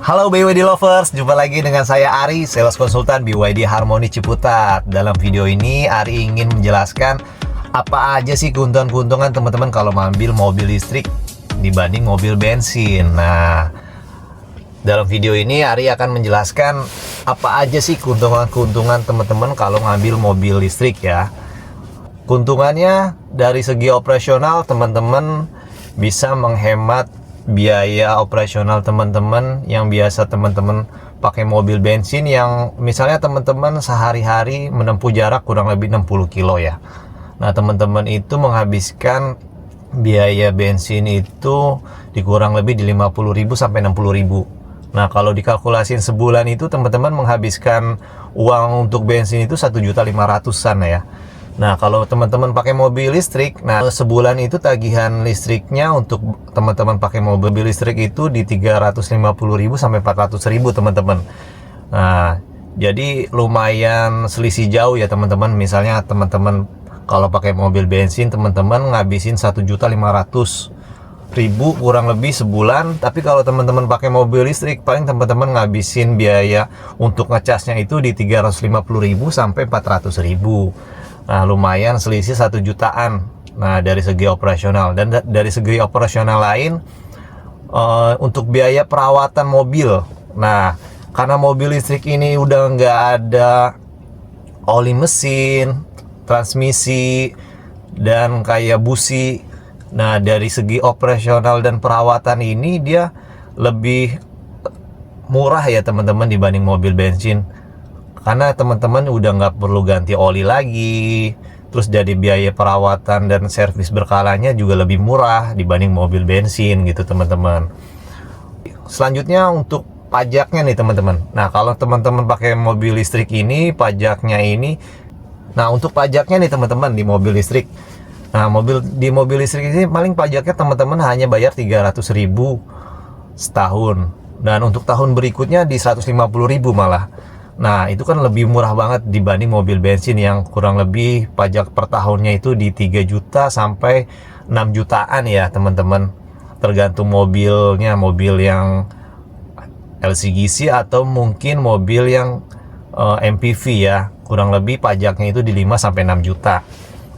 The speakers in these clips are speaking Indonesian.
Halo BYD Lovers, jumpa lagi dengan saya Ari, sales konsultan BYD Harmoni Ciputat. Dalam video ini Ari ingin menjelaskan apa aja sih keuntungan-keuntungan teman-teman kalau mengambil mobil listrik dibanding mobil bensin. Nah, dalam video ini Ari akan menjelaskan apa aja sih keuntungan-keuntungan teman-teman kalau ngambil mobil listrik ya. Keuntungannya dari segi operasional, teman-teman bisa menghemat biaya operasional teman-teman yang biasa teman-teman pakai mobil bensin, yang misalnya teman-teman sehari-hari menempuh jarak kurang lebih 60 kilo ya. Nah, teman-teman itu menghabiskan biaya bensin itu dikurang lebih di 50.000 sampai 60.000. Nah, kalau dikalkulasin sebulan itu teman-teman menghabiskan uang untuk bensin itu 1.500.000-an ya. Nah, kalau teman-teman pakai mobil listrik, nah sebulan itu tagihan listriknya untuk teman-teman pakai mobil listrik itu di 350.000 sampai 400.000 teman-teman. Nah, jadi lumayan selisih jauh ya teman-teman. Misalnya teman-teman kalau pakai mobil bensin, teman-teman ngabisin 1.500.000 kurang lebih sebulan. Tapi kalau teman-teman pakai mobil listrik, paling teman-teman ngabisin biaya untuk ngecasnya itu di 350.000 sampai 400.000. Nah, lumayan selisih 1 jutaan. Nah, dari segi operasional. Dan dari segi operasional lain, untuk biaya perawatan mobil. Nah, karena mobil listrik ini udah nggak ada oli mesin, transmisi, dan kayak busi. Nah, dari segi operasional dan perawatan ini dia lebih murah ya teman-teman dibanding mobil bensin. Karena teman-teman udah nggak perlu ganti oli lagi, terus jadi biaya perawatan dan servis berkalanya juga lebih murah dibanding mobil bensin gitu teman-teman. Selanjutnya untuk pajaknya nih teman-teman. Nah, kalau teman-teman pakai mobil listrik ini, pajaknya ini, nah untuk pajaknya nih teman-teman di mobil listrik. Nah, di mobil listrik ini paling pajaknya teman-teman hanya bayar 300.000 setahun. Dan untuk tahun berikutnya di 150.000 malah. Nah, itu kan lebih murah banget dibanding mobil bensin yang kurang lebih pajak per tahunnya itu di 3 juta sampai 6 jutaan ya teman-teman. Tergantung mobilnya, mobil yang LCGC atau mungkin mobil yang MPV ya. Kurang lebih pajaknya itu di 5 sampai 6 juta.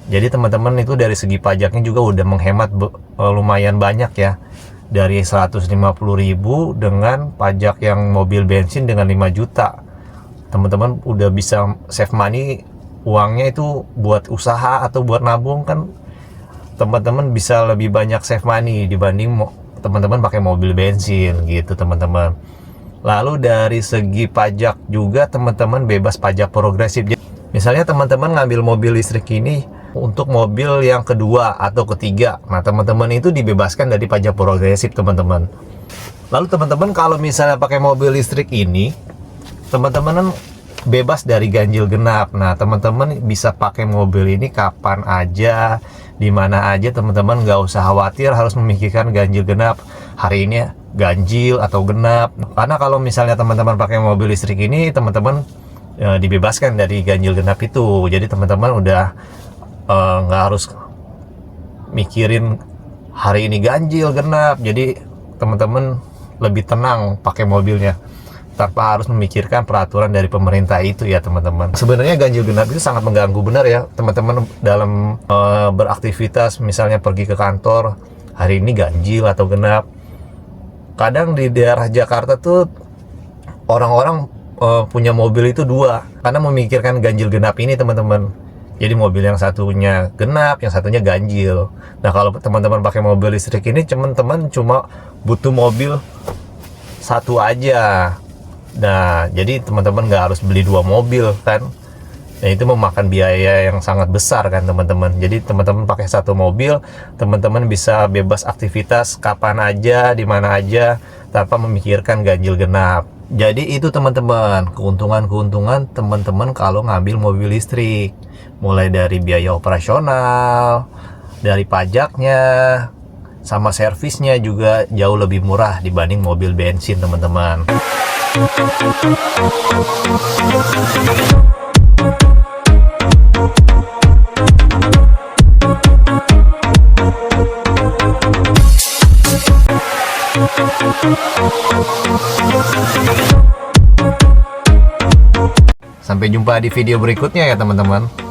Jadi teman-teman itu dari segi pajaknya juga udah menghemat lumayan banyak ya. Dari 150.000 dengan pajak yang mobil bensin dengan 5 juta. Teman-teman udah bisa save money, uangnya itu buat usaha atau buat nabung kan teman-teman bisa lebih banyak save money dibanding teman-teman pakai mobil bensin gitu teman-teman. Lalu dari segi pajak juga teman-teman bebas pajak progresif. Misalnya teman-teman ngambil mobil listrik ini untuk mobil yang kedua atau ketiga, nah teman-teman itu dibebaskan dari pajak progresif teman-teman. Lalu teman-teman kalau misalnya pakai mobil listrik ini, teman-teman bebas dari ganjil genap. Nah, teman-teman bisa pakai mobil ini kapan aja, di mana aja. Teman-teman nggak usah khawatir harus memikirkan ganjil genap. Hari ini ganjil atau genap. Karena kalau misalnya teman-teman pakai mobil listrik ini, teman-teman dibebaskan dari ganjil genap itu. Jadi teman-teman udah nggak harus mikirin hari ini ganjil genap. Jadi teman-teman lebih tenang pakai mobilnya tanpa harus memikirkan peraturan dari pemerintah itu ya teman-teman. Sebenarnya ganjil genap itu sangat mengganggu benar ya teman-teman dalam beraktivitas, misalnya pergi ke kantor, hari ini ganjil atau genap. Kadang di daerah Jakarta tuh orang-orang punya mobil itu dua karena memikirkan ganjil genap ini teman-teman. Jadi mobil yang satunya genap, yang satunya ganjil. Nah, kalau teman-teman pakai mobil listrik ini teman-teman cuma butuh mobil satu aja. Nah, jadi teman-teman nggak harus beli 2 mobil kan. Nah, itu memakan biaya yang sangat besar kan teman-teman. Jadi teman-teman pakai 1 mobil, teman-teman bisa bebas aktivitas kapan aja, di mana aja, tanpa memikirkan ganjil genap. Jadi itu teman-teman, keuntungan-keuntungan teman-teman kalau ngambil mobil listrik. Mulai dari biaya operasional, dari pajaknya, sama servisnya juga jauh lebih murah dibanding mobil bensin teman-teman. Sampai jumpa di video berikutnya ya teman-teman.